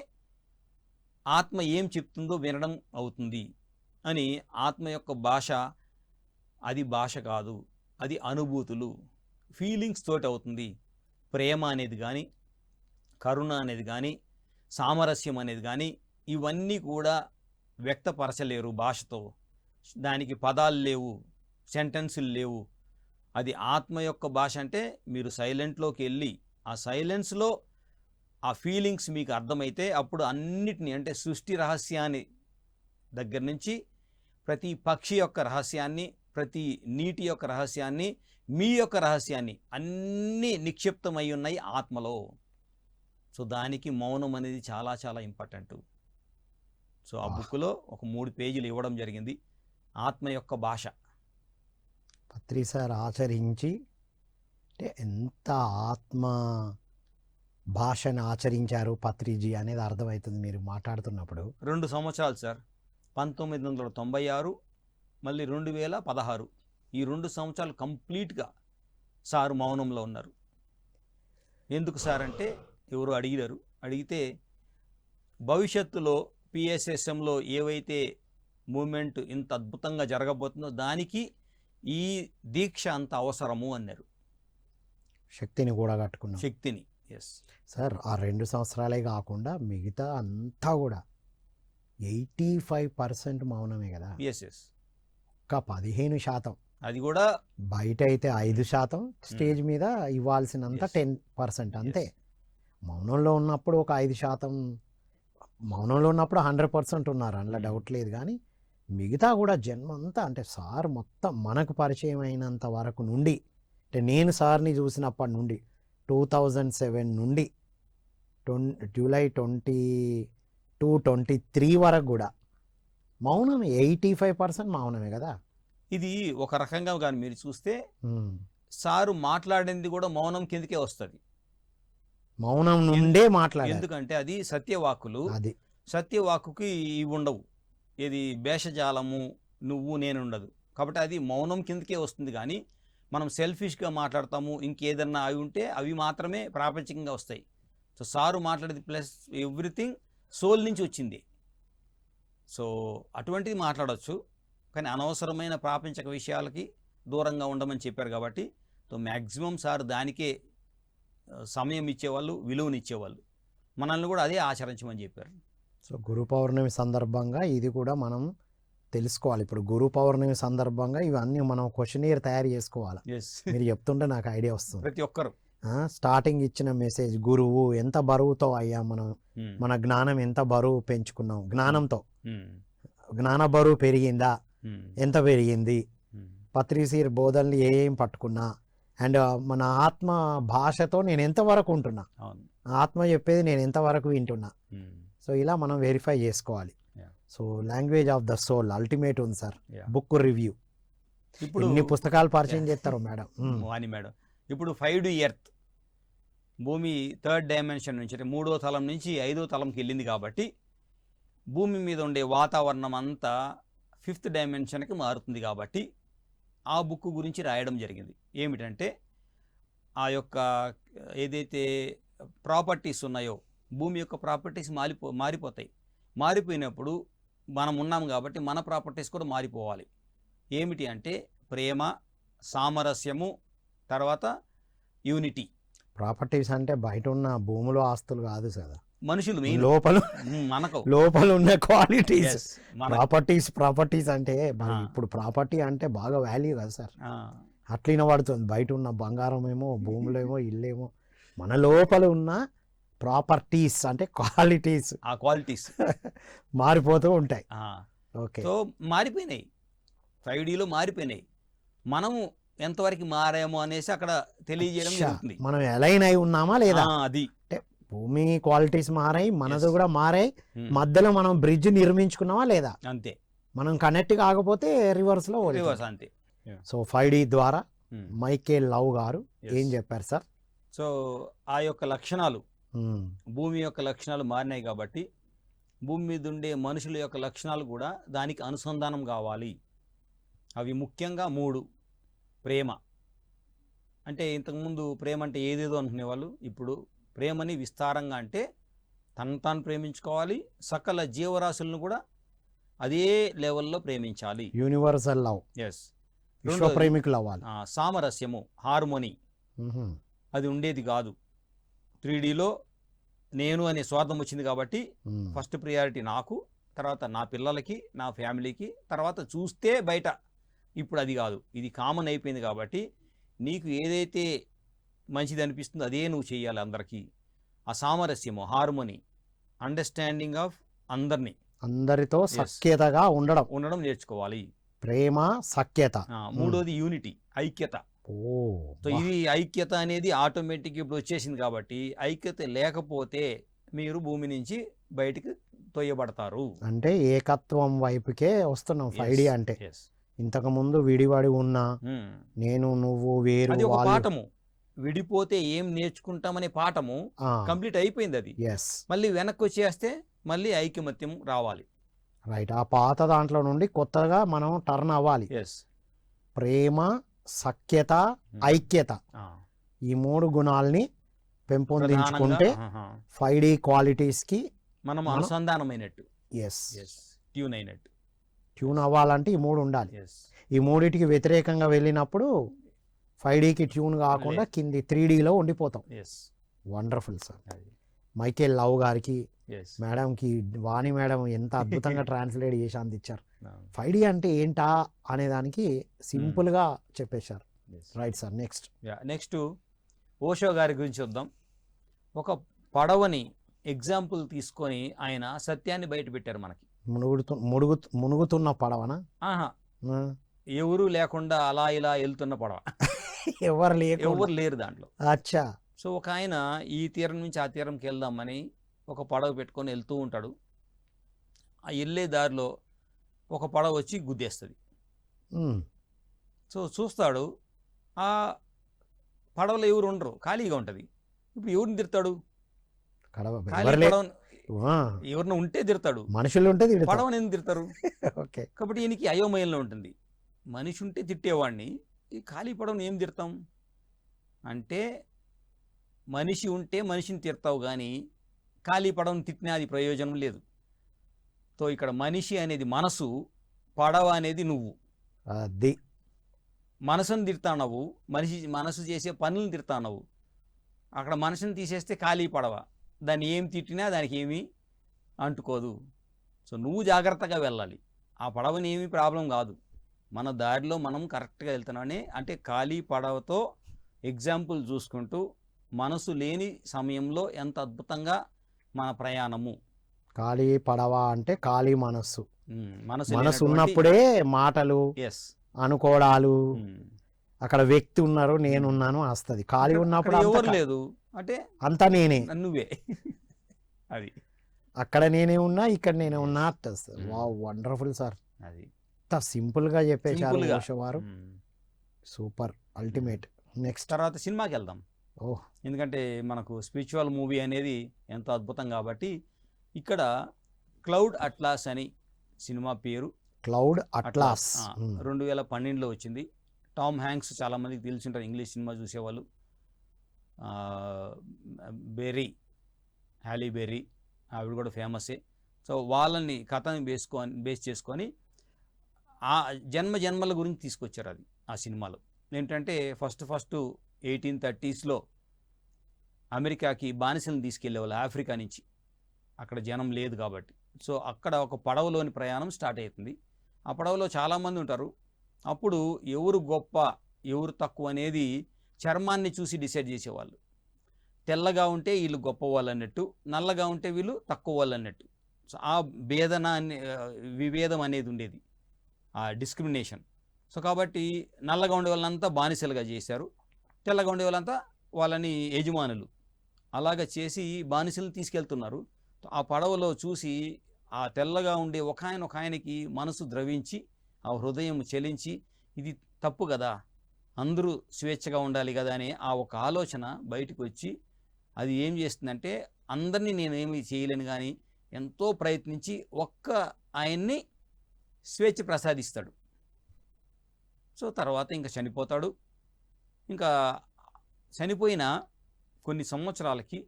ఆత్మ ఏం చెప్తుందో వినడం అవుతుంది అని. ఆత్మ యొక్క భాష అది భాష కాదు, అది అనుభూతులు, ఫీలింగ్స్ తోటి అవుతుంది. ప్రేమ అనేది కానీ, కరుణ అనేది కానీ, సామరస్యం అనేది కానీ ఇవన్నీ కూడా వ్యక్తపరచలేరు భాషతో. దానికి పదాలు లేవు, సెంటెన్సులు లేవు. అది ఆత్మ యొక్క భాష. అంటే మీరు సైలెంట్లోకి వెళ్ళి ఆ సైలెన్స్లో ఆ ఫీలింగ్స్ మీకు అర్థమైతే అప్పుడు అన్నిటినీ, అంటే సృష్టి రహస్యాన్ని దగ్గర నుంచి ప్రతి పక్షి యొక్క రహస్యాన్ని, ప్రతి నీటి యొక్క రహస్యాన్ని, మీ యొక్క రహస్యాన్ని అన్నీ నిక్షిప్తమై ఉన్నాయి ఆత్మలో. సో దానికి మౌనం అనేది చాలా చాలా ఇంపార్టెంట్. సో ఆ బుక్లో ఒక 3 పేజీలు ఇవ్వడం జరిగింది. ఆత్మ యొక్క భాష. పత్రిసార్ ఆచరించి అంటే ఎంత ఆత్మ భాషను ఆచరించారు పత్రిజీ అనేది అర్థమవుతుంది మీరు మాట్లాడుతున్నప్పుడు. 2 సంవత్సరాలు సార్, 1996 మళ్ళీ 2016. ఈ 2 సంవత్సరాలు కంప్లీట్గా సార్ మౌనంలో ఉన్నారు. ఎందుకు సార్ అంటే ఎవరు అడిగారు. అడిగితే భవిష్యత్తులో పిఎస్ఎస్ఎంలో ఏవైతే మూమెంట్ ఇంత అద్భుతంగా జరగబోతుందో దానికి ఈ దీక్ష అంత అవసరము అన్నారు. శక్తిని కూడా కట్టుకున్నాం. శక్తిని. ఎస్ సార్, ఆ 2 సంవత్సరాలే కాకుండా మిగతా అంతా కూడా 85% మౌనమే కదా. ఎస్ ఒక 15%, అది కూడా బయట అయితే 5%, స్టేజ్ మీద ఇవ్వాల్సినంత 10% అంతే. మౌనంలో ఉన్నప్పుడు ఒక 5%, మౌనంలో ఉన్నప్పుడు 100% ఉన్నారు, అందులో డౌట్ లేదు. కానీ మిగతా కూడా జన్మంతా అంటే సార్ మొత్తం మనకు పరిచయం అయినంత వరకు నుండి అంటే నేను సార్ని చూసినప్పటి నుండి 2007 నుండి జూలై 22-23 వరకు కూడా మౌనం 85% మౌనమే కదా. ఇది ఒక రకంగా కానీ మీరు చూస్తే ఉమ్. సారు మాట్లాడింది కూడా మౌనం కిందకే వస్తుంది. మౌనం నుండే మాట్లాడాలి. ఎందుకంటే అది సత్యవాక్కులు. అది సత్యవాక్కుకి ఇవి ఉండవు, ఇది భేషజాలము నువ్వు నేను ఉండదు. కాబట్టి అది మౌనం కిందకే వస్తుంది. కానీ మనం సెల్ఫిష్గా మాట్లాడతాము, ఇంకేదన్నా అవి ఉంటే అవి మాత్రమే ప్రాపంచికంగా వస్తాయి. సో సారు మాట్లాడేది ప్లస్ ఎవ్రీథింగ్ సోల్ నుంచి వచ్చింది. సో అటువంటిది మాట్లాడవచ్చు, కానీ అనవసరమైన ప్రాపంచిక విషయాలకి దూరంగా ఉండమని చెప్పారు. కాబట్టి సో మ్యాక్సిమం సార్ దానికే సమయం ఇచ్చేవాళ్ళు, విలువనిచ్చేవాళ్ళు. మనల్ని కూడా అదే ఆచరించమని చెప్పారు. సో గురు పౌర్ణమి సందర్భంగా ఇది కూడా మనం తెలుసుకోవాలి. ఇప్పుడు గురు పౌర్ణమి సందర్భంగా ఇవన్నీ మనం క్వశ్చనీర్ తయారు చేసుకోవాలి. ఎస్, మీరు చెప్తుంటే నాకు ఐడియా వస్తుంది. ప్రతి ఒక్కరు స్టార్టింగ్ ఇచ్చిన మెసేజ్ గురువు ఎంత బరువుతో అయ్యా మనం, మన జ్ఞానం ఎంత బరువు పెంచుకున్నాం, జ్ఞానంతో జ్ఞాన బరువు పెరిగిందా, ఎంత పెరిగింది, పత్రిసీర్ బోధనలు ఏం పట్టుకున్నా, అండ్ మన ఆత్మ భాషతో నేను ఎంతవరకు ఉంటున్నా, అవును, ఆత్మ చెప్పేది నేను ఎంతవరకు వింటున్నా. సో ఇలా మనం వెరిఫై చేసుకోవాలి. So language of the soul ultimate ఉంది సార్. బుక్ రివ్యూ ఇప్పుడు ఇన్ని పుస్తకాలు పరిచయం చేస్తారు మేడం. వాణి మేడం, ఇప్పుడు 5D ఎర్త్ భూమి 3rd డైమెన్షన్ నుంచి అంటే 3వ తలం నుంచి 5వ తలంకి వెళ్ళింది. కాబట్టి భూమి మీద ఉండే వాతావరణం అంతా 5th డైమెన్షన్కి మారుతుంది. కాబట్టి ఆ బుక్ గురించి రాయడం జరిగింది. ఏమిటంటే ఆ యొక్క ఏదైతే ప్రాపర్టీస్ ఉన్నాయో భూమి యొక్క ప్రాపర్టీస్ మారిపోతాయి. మారిపోయినప్పుడు మనం ఉన్నాం కాబట్టి మన ప్రాపర్టీస్ కూడా మారిపోవాలి. ఏమిటి అంటే ప్రేమ, సామరస్యము, తర్వాత యూనిటీ. ప్రాపర్టీస్ అంటే బయట ఉన్న భూములు ఆస్తులు కాదు కదా, మనుషులు లోపల ఉన్న క్వాలిటీస్. Yes, ప్రాపర్టీస్ అంటే మరి ఇప్పుడు ప్రాపర్టీ అంటే బాగా వాల్యూ కదా సార్. అట్లనే పడుతుంది. బయట ఉన్న బంగారం ఏమో, భూములేమో, ఇల్లేమో, మన లోపల ఉన్న ప్రాపర్టీస్ అంటే క్వాలిటీస్, ఆ క్వాలిటీస్ మారిపోతూ ఉంటాయి. ఓకే, సో మారిపోయినాయి, 5Dలో మారిపోయినాయి. మనము ఎంతవరకు మారామో అనేసి అక్కడ తెలియజేయడం జరుగుతుంది. మనం అలైన్ అయి ఉన్నామా లేదా, అది అంటే భూమి క్వాలిటీస్ మారాయి, మనది Yes. కూడా మారాయి. మధ్యలో మనం బ్రిడ్జ్ నిర్మించుకున్నామా లేదా, అంతే, మనం కనెక్ట్ కాకపోతే రివర్స్ లో రివర్స్ అంతే. సో 5D ద్వారా మైకేల్ లవ్ గారు Yes. ఏం చెప్పారు సార్? సో ఆ యొక్క లక్షణాలు, భూమి యొక్క లక్షణాలు మారినాయి కాబట్టి భూమి మీద ఉండే మనుషుల యొక్క లక్షణాలు కూడా దానికి అనుసంధానం కావాలి. అవి ముఖ్యంగా 3. ప్రేమ అంటే ఇంతకుముందు ప్రేమ అంటే ఏదేదో అనుకునేవాళ్ళు. ఇప్పుడు ప్రేమని విస్తారంగా అంటే తను తాను ప్రేమించుకోవాలి, సకల జీవరాశులను కూడా అదే లెవెల్లో ప్రేమించాలి. యూనివర్సల్ లవ్, ఎస్, విశ్వ ప్రేమికులు అవ్వాలి. సామరస్యము, హార్మోనీ అది ఉండేది కాదు. 3Dలో నేను అనే స్వార్థం వచ్చింది కాబట్టి ఫస్ట్ ప్రియారిటీ నాకు, తర్వాత నా పిల్లలకి, నా ఫ్యామిలీకి, తర్వాత చూస్తే బయట. ఇప్పుడు అది కాదు, ఇది కామన్ అయిపోయింది. కాబట్టి నీకు ఏదైతే మంచిది అనిపిస్తుందో అదే నువ్వు చేయాలి అందరికీ. ఆ సామరస్యము, హార్మోనీ, అండర్స్టాండింగ్ ఆఫ్ అందరితో సఖ్యతగా ఉండడం నేర్చుకోవాలి. ప్రేమ, సఖ్యత. 3వది యూనిటీ, ఐక్యత. సో ఇది ఐక్యత అనేది ఆటోమేటిక్ ఇప్పుడు వచ్చేసింది. కాబట్టి ఐక్యత లేకపోతే మీరు భూమి నుంచి బయటికి తొయ్యబడతారు. అంటే ఏకత్వం వైపుకే వస్తున్నాం 5D అంటే. ఇంతకు ముందు విడివడి ఉన్నా, నేను నువ్వు వేరు, అది ఒక పాఠము. విడిపోతే ఏం నేర్చుకుంటామనే పాఠము కంప్లీట్ అయిపోయింది. అది మళ్ళీ వెనక్కి వచ్చేస్తే మళ్ళీ ఐకమత్యం రావాలి. రైట్, ఆ పాత దాంట్లో నుండి కొత్తగా మనం టర్న్ అవ్వాలి. ప్రేమ, సఖ్యత, ఐక్యత, ఈ 3 గుణాలని పెంపొందించుకుంటే 5D క్వాలిటీస్ కి మనం అనుసంధానమైనట్టు, ట్యూన్ అవ్వాలంటే ఈ 3 ఉండాలి. ఈ 3టికి వ్యతిరేకంగా వెళ్ళినప్పుడు 5Dకి ట్యూన్ కాకుండా కింది 3Dలో ఉండిపోతాం. Wonderful sir. మైకేల్ లవ్ గారికి, మేడంకి, వాణి మేడం ఎంత అద్భుతంగా ట్రాన్స్లేట్ చేసి అందించారు. 5D అంటే ఏంటా అనే దానికి సింపుల్గా చెప్పేశారు. రైట్ సార్, నెక్స్ట్ ఓషో గారి గురించి చూద్దాం. ఒక పడవని ఎగ్జాంపుల్ తీసుకొని ఆయన సత్యాన్ని బయట పెట్టారు మనకి. మునుగుతున్న పడవనా? ఆహా, ఆ. ఎవరు లేకుండా అలా ఇలా వెళ్తున్న పడవ. ఎవరు లేకుండా. ఎవరు లేరు దాంట్లో. అచ్చా. సో ఒక ఆయన ఈ తీరం నుంచి ఆ తీరంకి వెళ్దామని ఒక పడవ పెట్టుకొని వెళ్తూ ఉంటాడు. ఆ వెళ్ళే దారిలో ఒక పడవ వచ్చి గుద్దేస్తుంది. ఉమ్. సో చూస్తాడు, ఆ పడవలో ఎవరు ఉండరు, ఖాళీగా ఉంటుంది. ఇప్పుడు ఎవరిని తిడతాడు? కడవ ఖాళీ ఎవరు లే- పడవ ఆ, ఎవరిని ఉంటే తిడతాడు, మనుషులు ఉంటే తిడతారు. పడవని ఎందుకు తిడతారు? ఓకే. కాబట్టి ఈయనకి అయోమయంలో ఉంటుంది. మనిషి ఉంటే తిట్టేవాడిని, ఈ ఖాళీ పడవని ఏం తిడతాం అంటే, మనిషి ఉంటే మనిషిని తిడతావు కానీ ఖాళీ పడవని తిట్టినా అది ప్రయోజనం లేదు. సో ఇక్కడ మనిషి అనేది మనసు, పడవ అనేది నువ్వు. అది మనసుని తిడతానవు, మనసు చేసే పనులను తిడతానవు. అక్కడ మనసుని తీసేస్తే ఖాళీ పడవ, దాన్ని ఏం తిట్టినా దానికి ఏమీ అంటుకోదు. సో నువ్వు జాగ్రత్తగా వెళ్ళాలి, ఆ పడవని ఏమీ ప్రాబ్లం కాదు. మన దారిలో మనం కరెక్ట్గా వెళ్తున్నామని అంటే ఖాళీ పడవతో ఎగ్జాంపుల్ చూసుకుంటూ మనసు లేని సమయంలో ఎంత అద్భుతంగా మన ప్రయాణము. ఖాళీ పడవ అంటే ఖాళీ మనస్సు. మనసు లేనటువంటి- ఉన్నప్పుడే మాటలు, ఎస్. అనుకోవడాలు, అక్కడ వ్యక్తి ఉన్నారు, నేనున్నాను వస్తుంది. ఖాళీ ఉన్నప్పుడు ఎవరు లేదు అంటే అంతా నేనే. నువ్వే. అది అక్కడ నేనే ఉన్నా, ఇక్కడ నేనే ఉన్నా. Wow, wonderful sir. అది అంత సింపుల్ గా చెప్పేశారు సింపుల్గా. ఓషో వారు. Super, ultimate. నెక్స్ట్. తర్వాత సినిమాకి వెళ్దాం. ఓహ్. ఎందుకంటే మనకు స్పిరిచువల్ మూవీ అనేది ఎంతో అద్భుతం కాబట్టి ఇక్కడ క్లౌడ్ అట్లాస్ అని సినిమా పేరు. Cloud Atlas. 2012లో వచ్చింది. టామ్ హ్యాంక్స్ చాలామందికి తెలిసి ఉంటారు, ఇంగ్లీష్ సినిమా చూసేవాళ్ళు. హ్యాలీ బెర్రీ ఆవిడ కూడా ఫేమసే. సో వాళ్ళని కథని బేస్ చేసుకొని ఆ జన్మల గురించి తీసుకొచ్చారు అది ఆ సినిమాలో. ఏంటంటే ఫస్ట్ 1830s అమెరికాకి బానిసలను తీసుకెళ్లేవాళ్ళు ఆఫ్రికా నుంచి, అక్కడ జనం లేదు కాబట్టి. సో అక్కడ ఒక పడవలోని ప్రయాణం స్టార్ట్ అవుతుంది. ఆ పడవలో చాలామంది ఉంటారు. అప్పుడు ఎవరు గొప్ప ఎవరు తక్కువ అనేది చర్మాన్ని చూసి డిసైడ్ చేసేవాళ్ళు. తెల్లగా ఉంటే వీళ్ళు గొప్ప వాళ్ళు అన్నట్టు, నల్లగా ఉంటే వీళ్ళు తక్కువ వాళ్ళు అన్నట్టు. సో ఆ విభేదం అనేది ఉండేది, ఆ డిస్క్రిమినేషన్. సో కాబట్టి నల్లగా ఉండే వాళ్ళంతా బానిసలుగా చేశారు, తెల్లగా ఉండే వాళ్ళంతా వాళ్ళని యజమానులు అలాగా చేసి బానిసలు తీసుకెళ్తున్నారు. ఆ పడవలో చూసి ఆ తెల్లగా ఉండే ఒక ఆయనకి మనసు ద్రవించి, ఆ హృదయం చెలించి, ఇది తప్పు కదా, అందరూ స్వేచ్ఛగా ఉండాలి కదా అనే ఆ ఒక ఆలోచన బయటకు వచ్చి అది ఏం చేస్తుందంటే, అందరినీ నేనేమి చేయలేను కానీ ఎంతో ప్రయత్నించి ఒక్క ఆయన్ని స్వేచ్ఛ ప్రసాదిస్తాడు. సో తర్వాత ఇంకా చనిపోతాడు. ఇంకా చనిపోయిన కొన్ని సంవత్సరాలకి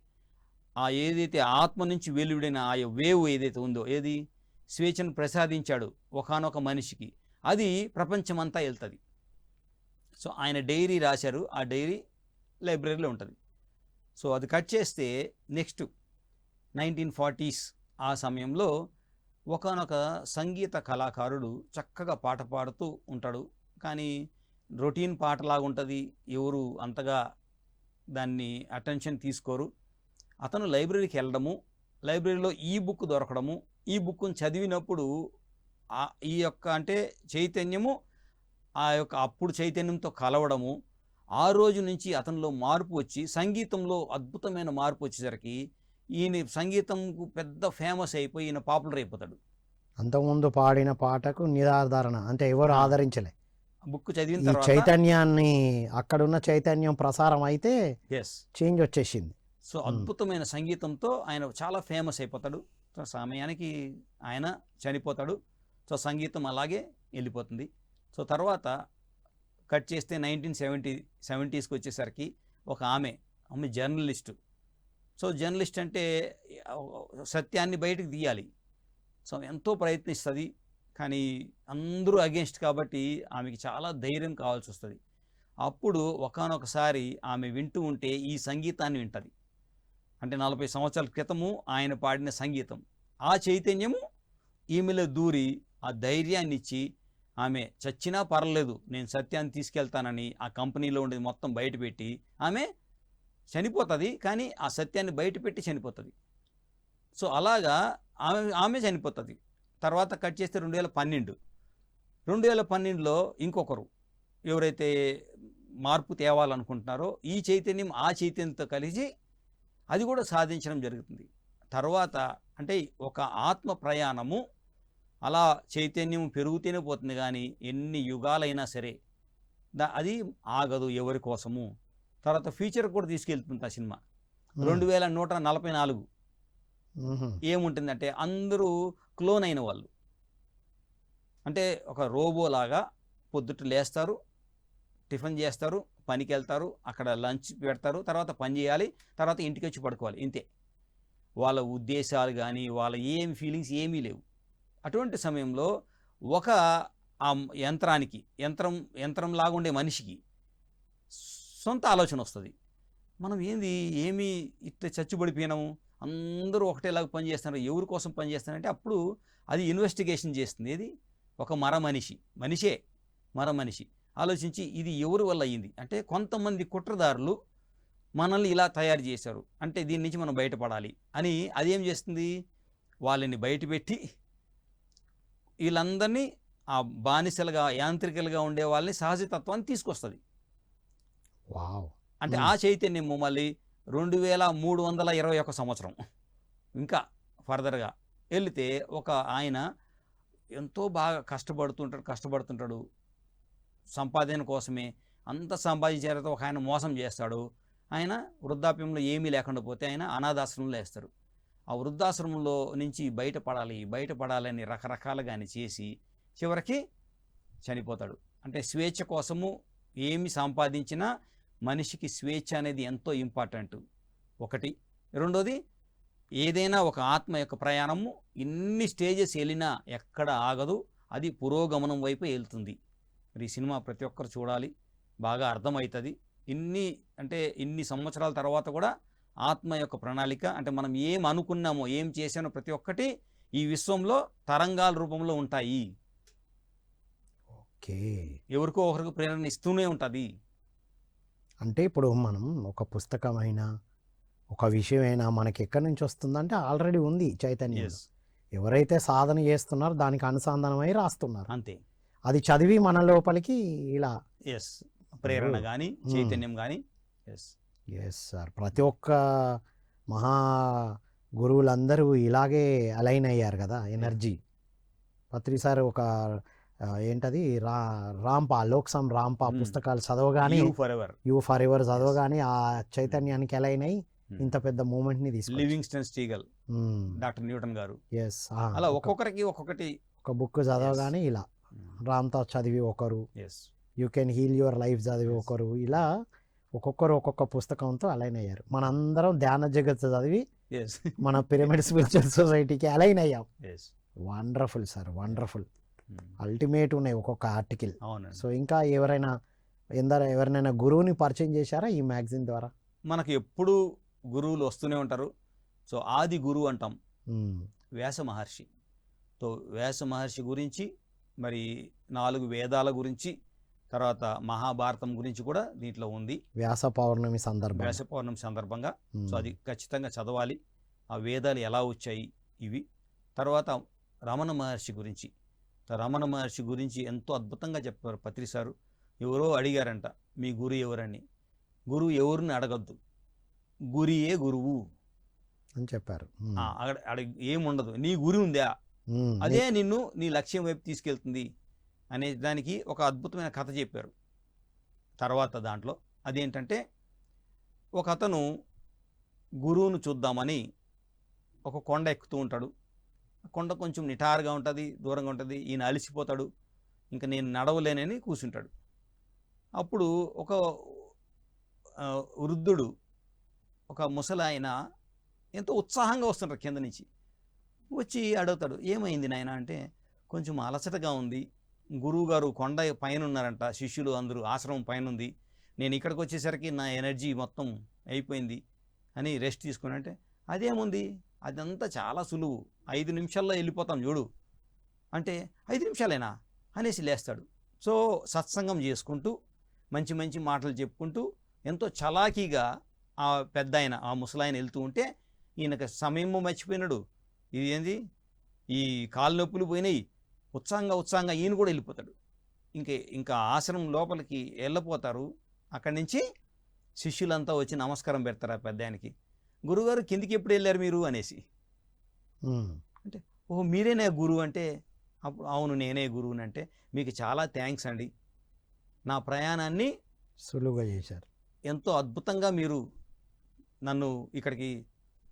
ఆ ఏదైతే ఆత్మ నుంచి వెలువడిన ఆ వేవ్ ఏదైతే ఉందో, ఏది స్వేచ్ఛను ప్రసాదించాడు ఒకానొక మనిషికి, అది ప్రపంచమంతా వెళ్తుంది. సో ఆయన డైరీ రాశారు, ఆ డైరీ లైబ్రరీలో ఉంటుంది. సో అది కట్ చేస్తే నెక్స్ట్ 1940s ఆ సమయంలో ఒకానొక సంగీత కళాకారుడు చక్కగా పాట పాడుతూ ఉంటాడు. కానీ రొటీన్ పాటలాగా ఉంటుంది, ఎవరు అంతగా దాన్ని అటెన్షన్ తీసుకోరు. అతను లైబ్రరీకి వెళ్ళడము, లైబ్రరీలో ఈ బుక్ దొరకడము, ఈ బుక్ను చదివినప్పుడు ఈ యొక్క అంటే చైతన్యము ఆ యొక్క అప్పుడు చైతన్యంతో కలవడము, ఆ రోజు నుంచి అతనిలో మార్పు వచ్చి సంగీతంలో అద్భుతమైన మార్పు వచ్చేసరికి ఈయన సంగీతంకు పెద్ద ఫేమస్ అయిపోయి ఈయన పాపులర్ అయిపోతాడు. అంతకుముందు పాడిన పాటకు నిరాధారణ అంటే ఎవరు ఆదరించలే. బుక్ చదివిన ఈ తర్వాత చైతన్యాన్ని, అక్కడున్న చైతన్యం ప్రసారం అయితే ఎస్ చేంజ్ వచ్చేసింది. సో అద్భుతమైన సంగీతంతో ఆయన చాలా ఫేమస్ అయిపోతాడు. సో సమయానికి ఆయన చనిపోతాడు. సో సంగీతం అలాగే వెళ్ళిపోతుంది. సో తర్వాత కట్ చేస్తే 1970sకి వచ్చేసరికి ఒక ఆమె జర్నలిస్టు. సో జర్నలిస్ట్ అంటే సత్యాన్ని బయటకు తీయాలి. సో ఎంతో ప్రయత్నిస్తుంది, కానీ అందరూ అగేన్స్ట్ కాబట్టి ఆమెకి చాలా ధైర్యం కావాల్సి వస్తుంది. అప్పుడు ఒకానొకసారి ఆమె వింటూ ఉంటే ఈ సంగీతాన్ని వింటుంది. అంటే 40 సంవత్సరాల క్రితము ఆయన పాడిన సంగీతం, ఆ చైతన్యము ఈమెలో దూరి ఆ ధైర్యాన్ని ఇచ్చి ఆమె చచ్చినా పర్లేదు నేను సత్యాన్ని తీసుకెళ్తానని ఆ కంపెనీలో ఉండేది మొత్తం బయటపెట్టి ఆమె చనిపోతుంది. కానీ ఆ సత్యాన్ని బయటపెట్టి చనిపోతుంది. సో అలాగా ఆమె చనిపోతుంది. తర్వాత కట్ చేస్తే 2012లో ఇంకొకరు ఎవరైతే మార్పు తేవాలనుకుంటున్నారో ఈ చైతన్యం ఆ చైతన్యంతో కలిసి అది కూడా సాధించడం జరుగుతుంది. తర్వాత అంటే ఒక ఆత్మ ప్రయాణము అలా చైతన్యం పెరుగుతూనే పోతుంది, కానీ ఎన్ని యుగాలైనా సరే అది ఆగదు ఎవరి కోసము. తర్వాత ఫ్యూచర్ కూడా తీసుకెళ్తుంది ఆ సినిమా. 2144 ఏముంటుందంటే అందరూ క్లోన్ అయిన వాళ్ళు, అంటే ఒక రోబోలాగా పొద్దుట లేస్తారు, టిఫిన్ చేస్తారు, పనికి వెళ్తారు, అక్కడ లంచ్ పెడతారు, తర్వాత పని చేయాలి, తర్వాత ఇంటికి వచ్చి పడుకోవాలి, ఇంతే. వాళ్ళ ఉద్దేశాలు కానీ వాళ్ళ ఏమి ఫీలింగ్స్ ఏమీ లేవు. అటువంటి సమయంలో ఒక ఆ యంత్రానికి యంత్రం లాగా ఉండే మనిషికి సొంత ఆలోచన వస్తుంది. మనం ఏమి ఇట్లా చచ్చుబడిపోయినాము, అందరూ ఒకటేలాగా పనిచేస్తున్నారు, ఎవరి కోసం పనిచేస్తున్నారంటే అప్పుడు అది ఇన్వెస్టిగేషన్ చేస్తుంది. ఏది ఒక మనిషే మనిషి ఆలోచించి ఇది ఎవరి వల్ల అయ్యింది అంటే కొంతమంది కుట్రదారులు మనల్ని ఇలా తయారు చేశారు, అంటే దీని నుంచి మనం బయటపడాలి అని అదేం చేస్తుంది, వాళ్ళని బయటపెట్టి వీళ్ళందరినీ ఆ బానిసలుగా యాంత్రికలుగా ఉండే వాళ్ళని సహజతత్వాన్ని తీసుకొస్తుంది. అంటే ఆ చైతన్యము మళ్ళీ 2321 సంవత్సరం ఇంకా ఫర్దర్గా వెళితే ఒక ఆయన ఎంతో బాగా కష్టపడుతుంటాడు సంపాదన కోసమే. అంత సంపాదించారతో ఒక ఆయన మోసం చేస్తాడు. ఆయన వృద్ధాప్యంలో ఏమీ లేకుండా పోతే ఆయన అనాథాశ్రమంలో వేస్తారు. ఆ వృద్ధాశ్రమంలో నుంచి బయటపడాలని రకరకాలుగా ఆయన చేసి చివరికి చనిపోతాడు. అంటే స్వేచ్ఛ కోసము ఏమి సంపాదించినా మనిషికి స్వేచ్ఛ అనేది ఎంతో ఇంపార్టెంట్ ఒకటి. రెండోది ఏదైనా ఒక ఆత్మ యొక్క ప్రయాణము ఇన్ని స్టేజెస్ వెళ్ళినా ఎక్కడ ఆగదు, అది పురోగమనం వైపు వెళ్తుంది. మరి ఈ సినిమా ప్రతి ఒక్కరు చూడాలి, బాగా అర్థమవుతుంది. ఇన్ని సంవత్సరాల తర్వాత కూడా ఆత్మ యొక్క ప్రణాళిక అంటే మనం ఏం అనుకున్నామో ఏం చేసానో ప్రతి ఒక్కటి ఈ విశ్వంలో తరంగాల రూపంలో ఉంటాయి. ఓకే, ఎవరికో ఒకరికి ప్రేరణ ఇస్తూనే ఉంటుంది. అంటే ఇప్పుడు మనం ఒక పుస్తకమైనా ఒక విషయమైనా మనకి ఎక్కడి నుంచి వస్తుందంటే ఆల్రెడీ ఉంది చైతన్యం. ఎవరైతే సాధన చేస్తున్నారో దానికి అనుసంధానమై రాస్తున్నారు, అంతే. అది చదివి మన లోపలికి ఇలా ప్రేరణ కానీ చైతన్యం కానీ. ఎస్ సార్, ప్రతి ఒక్క మహా గురువులందరూ ఇలాగే అలైన్ అయ్యారు కదా ఎనర్జీ. పత్రి సార్ ఒక ఏంటది రాంపా లోక్సమ్ రాంపా పుస్తకాలు చదవగానే యూ ఫర్ ఎవర్ చదవగానే ఆ చైతన్యానికి అలైన్ అయ్యి ఇంత పెద్ద మూమెంట్ ని తీసుకు లివింగ్స్టన్ స్టీగల్, డాక్టర్ న్యూటన్ గారు అలా ఒక్కొక్కరికి ఒక్కొక్కటి ఒక బుక్ చదవగానే ఇలా రామ్తో చదివి ఒకరు, you can heal your life చదివి ఒకరు, ఇలా ఒక్కొక్కరు ఒక్కొక్క పుస్తకంతో అలైన్ అయ్యారు. మనందరం ధ్యాన జగత్ చదివి మన పిరమిడ్ స్పిరిచువల్ సొసైటీకి అలైన్ అయ్యాం. Wonderful sir, wonderful. అల్టిమేట్ ఉన్నాయి ఒక్కొక్క ఆర్టికల్. సో ఇంకా ఎవరినైనా గురువుని పరిచయం చేశారా ఈ మ్యాగజైన్ ద్వారా? మనకు ఎప్పుడు గురువులు వస్తూనే ఉంటారు. సో ఆది గురువు అంటాం వ్యాస మహర్షి. సో వ్యాస మహర్షి గురించి, మరి 4 వేదాల గురించి, తర్వాత మహాభారతం గురించి కూడా దీంట్లో ఉంది. వ్యాస పౌర్ణమి సందర్భంగా సో అది ఖచ్చితంగా చదవాలి. ఆ వేదాలు ఎలా వచ్చాయి ఇవి. తర్వాత రమణ మహర్షి గురించి ఎంతో అద్భుతంగా చెప్పారు పత్రి సారు. ఎవరో అడిగారంట మీ గురు ఎవరని. గురువు ఎవరిని అడగద్దు, గురియే గురువు అని చెప్పారు. ఏముండదు, నీ గురి ఉందా అదే నిన్ను నీ లక్ష్యం వైపు తీసుకెళ్తుంది అనే దానికి ఒక అద్భుతమైన కథ చెప్పారు. తర్వాత దాంట్లో అదేంటంటే ఒక అతను గురువును చూద్దామని ఒక కొండ ఎక్కుతూ ఉంటాడు. కొండ కొంచెం నిటారుగా ఉంటుంది, దూరంగా ఉంటుంది. ఈయన అలసిపోతాడు, ఇంకా నేను నడవలేనని కూర్చుంటాడు. అప్పుడు ఒక వృద్ధుడు, ఒక ముసలి ఆయన ఎంతో ఉత్సాహంగా వస్తుంటారు కింద నుంచి. వచ్చి అడుగుతాడు, ఏమైంది నాయన అంటే, కొంచెం అలసటగా ఉంది, గురువుగారు కొండ పైన ఉన్నారంట, శిష్యులు అందరూ ఆశ్రమం పైన ఉంది, నేను ఇక్కడికి వచ్చేసరికి నా ఎనర్జీ మొత్తం అయిపోయింది అని రెస్ట్ తీసుకుని. అంటే అదేముంది, అదంతా చాలా సులువు, 5 నిమిషాల్లో వెళ్ళిపోతాం చూడు అంటే 5 నిమిషాలేనా అనేసి లేస్తాడు. సో సత్సంగం చేసుకుంటూ మంచి మంచి మాటలు చెప్పుకుంటూ ఎంతో చలాకీగా ఆ పెద్ద ఆయన, ఆ ముసలాయన వెళ్తూ ఉంటే ఈయనకు సమయము మర్చిపోయినాడు. ఇది ఏంది, ఈ కాలు నొప్పులు పోయినాయి, ఉత్సాహంగా ఈయన కూడా వెళ్ళిపోతాడు. ఇంకా ఆశ్రమం లోపలికి వెళ్ళిపోతారు. అక్కడి నుంచి శిష్యులంతా వచ్చి నమస్కారం పెడతారు ఆ పెద్దాయనికి. గురుగారు కిందికి ఎప్పుడు వెళ్ళారు మీరు అనేసి. అంటే ఓహో మీరేనే గురువు అంటే, అప్పుడు అవును నేనే గురువుని అంటే, మీకు చాలా థ్యాంక్స్ అండి, నా ప్రయాణాన్ని సులువుగా చేశారు. ఎంతో అద్భుతంగా మీరు నన్ను ఇక్కడికి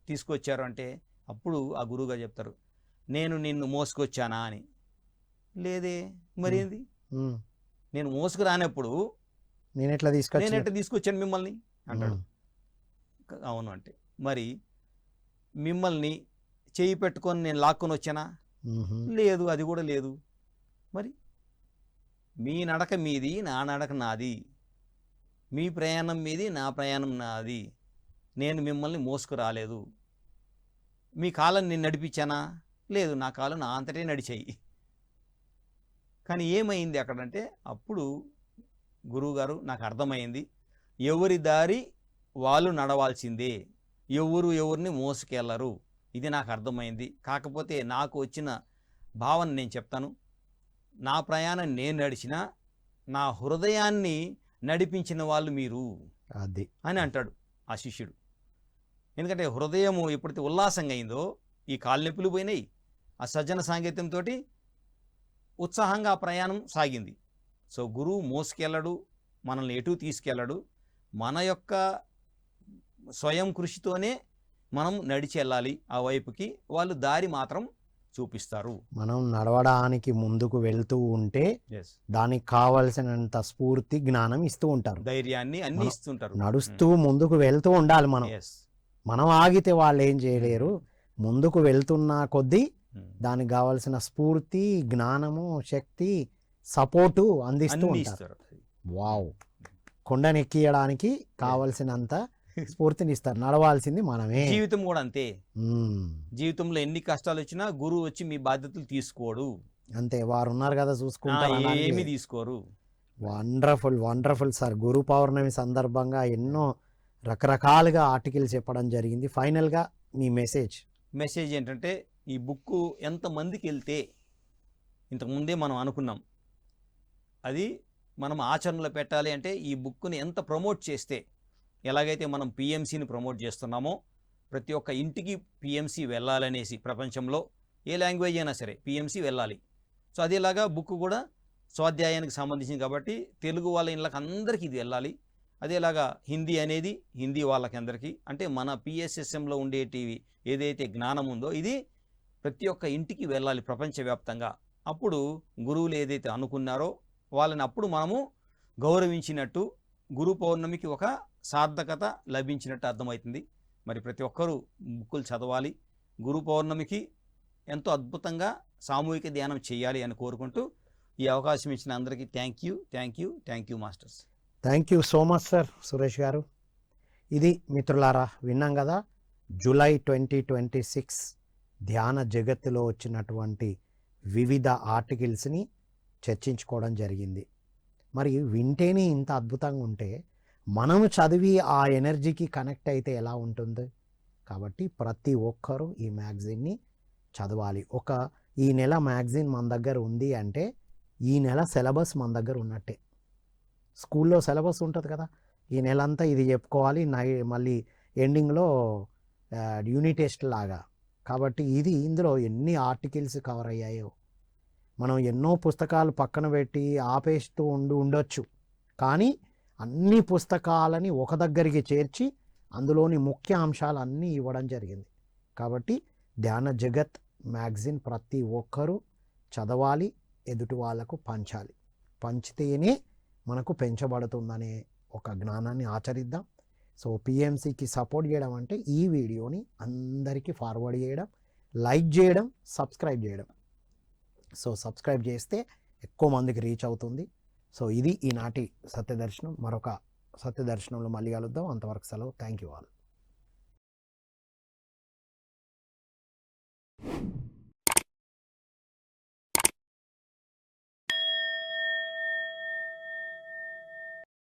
తీసుకొచ్చారు అంటే, అప్పుడు ఆ గురువుగారు చెప్తారు, నేను నిన్ను మోసుకొచ్చానా అని. లేదే మరేంది, నేను మోసుకు రానప్పుడు నేను ఎట్లా తీసుకొచ్చాను మిమ్మల్ని అంటాడు. అవును అంటే, మరి మిమ్మల్ని చేయి పెట్టుకొని నేను లాక్కొని వచ్చానా? లేదు, అది కూడా లేదు. మరి మీ నడక మీది, నా నడక నాది, మీ ప్రయాణం మీది, నా ప్రయాణం నాది, నేను మిమ్మల్ని మోసుకు రాలేదు. మీ కాలం నేను నడిపించానా? లేదు, నా కాలం నా అంతటే నడిచాయి. కానీ ఏమైంది అక్కడంటే, అప్పుడు గురువుగారు నాకు అర్థమైంది, ఎవరి దారి వాళ్ళు నడవాల్సిందే, ఎవరిని మోసుకెళ్ళరు, ఇది నాకు అర్థమైంది. కాకపోతే నాకు వచ్చిన భావన నేను చెప్తాను, నా ప్రయాణం నేను నడిచిన, నా హృదయాన్ని నడిపించిన వాళ్ళు మీరు అది అని అంటాడు ఆ శిష్యుడు. ఎందుకంటే హృదయము ఎప్పుడైతే ఉల్లాసంగా అయిందో, ఈ కాలు నొప్పులు పోయినాయి, ఆ సజ్జన సాంగత్యంతో ఉత్సాహంగా ఆ ప్రయాణం సాగింది. సో గురువు మోసుకెళ్ళడు, మనల్ని ఎటు తీసుకెళ్ళడు, మన యొక్క స్వయం కృషితోనే మనం నడిచి వెళ్ళాలి ఆ వైపుకి, వాళ్ళు దారి మాత్రం చూపిస్తారు. మనం నడవడానికి ముందుకు వెళ్తూ ఉంటే దానికి కావలసినంత స్ఫూర్తి జ్ఞానం ఇస్తూ ఉంటారు, ధైర్యాన్ని అన్ని ఇస్తుంటారు. నడుస్తూ ముందుకు వెళ్తూ ఉండాలి. మనం ఆగితే వాళ్ళు ఏం చేయలేరు. ముందుకు వెళ్తున్న కొద్దీ దానికి కావలసిన స్ఫూర్తి, జ్ఞానము, శక్తి, సపోర్టు అందిస్తూ ఉంటారు. వావ్, కొండనెక్కియడానికి కావలసినంత స్ఫూర్తిని ఇస్తారు. నడవాల్సింది మనమే. జీవితం కూడా అంతే. జీవితంలో ఎన్ని కష్టాలు వచ్చినా గురువు వచ్చి మీ బాధ్యతలు తీసుకోడు. అంతే, వారు ఉన్నారు కదా చూసుకుంటారు, ఏమీ తీసుకోరు. Wonderful sir. గురు పౌర్ణమి సందర్భంగా ఎన్నో రకరకాలుగా ఆర్టికల్స్ చెప్పడం జరిగింది. ఫైనల్గా మీ మెసేజ్ ఏంటంటే, ఈ బుక్ ఎంతమందికి వెళ్తే, ఇంతకుముందే మనం అనుకున్నాం, అది మనం ఆచరణలో పెట్టాలి అంటే ఈ బుక్ని ఎంత ప్రమోట్ చేస్తే, ఎలాగైతే మనం పిఎంసిని ప్రమోట్ చేస్తున్నామో, ప్రతి ఒక్క ఇంటికి పిఎంసి వెళ్ళాలనేసి, ప్రపంచంలో ఏ లాంగ్వేజ్ అయినా సరే పిఎంసి వెళ్ళాలి. సో అదేలాగా బుక్ కూడా స్వాధ్యాయానికి సంబంధించింది కాబట్టి తెలుగు వాళ్ళ ఇళ్ళకి అందరికీ ఇది వెళ్ళాలి. అదేలాగా హిందీ అనేది హిందీ వాళ్ళకి అందరికీ, అంటే మన పిఎస్ఎస్ఎంలో ఉండేటివి ఏదైతే జ్ఞానం ఉందో ఇది ప్రతి ఒక్క ఇంటికి వెళ్ళాలి ప్రపంచవ్యాప్తంగా. అప్పుడు గురువులు ఏదైతే అనుకున్నారో వాళ్ళని అప్పుడు మనము గౌరవించినట్టు, గురు పౌర్ణమికి ఒక సార్థకత లభించినట్టు అర్థమవుతుంది. మరి ప్రతి ఒక్కరూ బుక్కులు చదవాలి, గురు పౌర్ణమికి ఎంతో అద్భుతంగా సామూహిక ధ్యానం చేయాలి అని కోరుకుంటూ ఈ అవకాశం ఇచ్చిన అందరికీ thank you masters. Thank you so much sir Suresh గారు. ఇది మిత్రులారా, విన్నాం కదా, జూలై 2026 ధ్యాన జగత్తులో వచ్చినటువంటి వివిధ ఆర్టికల్స్ని చర్చించుకోవడం జరిగింది. మరి వింటేనే ఇంత అద్భుతంగా ఉంటే మనము చదివి ఆ ఎనర్జీకి కనెక్ట్ అయితే ఎలా ఉంటుంది? కాబట్టి ప్రతి ఒక్కరూ ఈ మ్యాగజైన్ని చదవాలి. ఈ నెల మ్యాగజైన్ మన దగ్గర ఉంది అంటే ఈ నెల సిలబస్ మన దగ్గర ఉన్నట్టే. స్కూల్లో సిలబస్ ఉంటుంది కదా, ఈ నెల అంతా ఇది చెప్పుకోవాలి, మళ్ళీ ఎండింగ్లో యూనిట్ టెస్ట్ లాగా. కాబట్టి ఇందులో ఎన్ని ఆర్టికల్స్ కవర్ అయ్యాయో. మనం ఎన్నో పుస్తకాలు పక్కన పెట్టి ఆపేస్తూ ఉండొచ్చు, కానీ అన్ని పుస్తకాలని ఒక దగ్గరికి చేర్చి అందులోని ముఖ్య అంశాలు అన్నీ ఇవ్వడం జరిగింది. కాబట్టి ధ్యాన జగత్ మ్యాగజైన్ ప్రతి ఒక్కరూ చదవాలి, ఎదుటి వాళ్ళకు పంచాలి. పంచితేనే మనకు పెంచబడుతుందనే ఒక జ్ఞానాన్ని ఆచరిద్దాం. సో పిఎంసికి సపోర్ట్ చేయడం అంటే ఈ వీడియోని అందరికీ ఫార్వర్డ్ చేయడం, లైక్ చేయడం, సబ్స్క్రైబ్ చేయడం. సో సబ్స్క్రైబ్ చేస్తే ఎక్కువ మందికి రీచ్ అవుతుంది. సో ఇది ఈనాటి సత్యదర్శనం. మరొక సత్యదర్శనంలో మళ్ళీ కలుద్దాం. అంతవరకు సెలవు. Thank you all.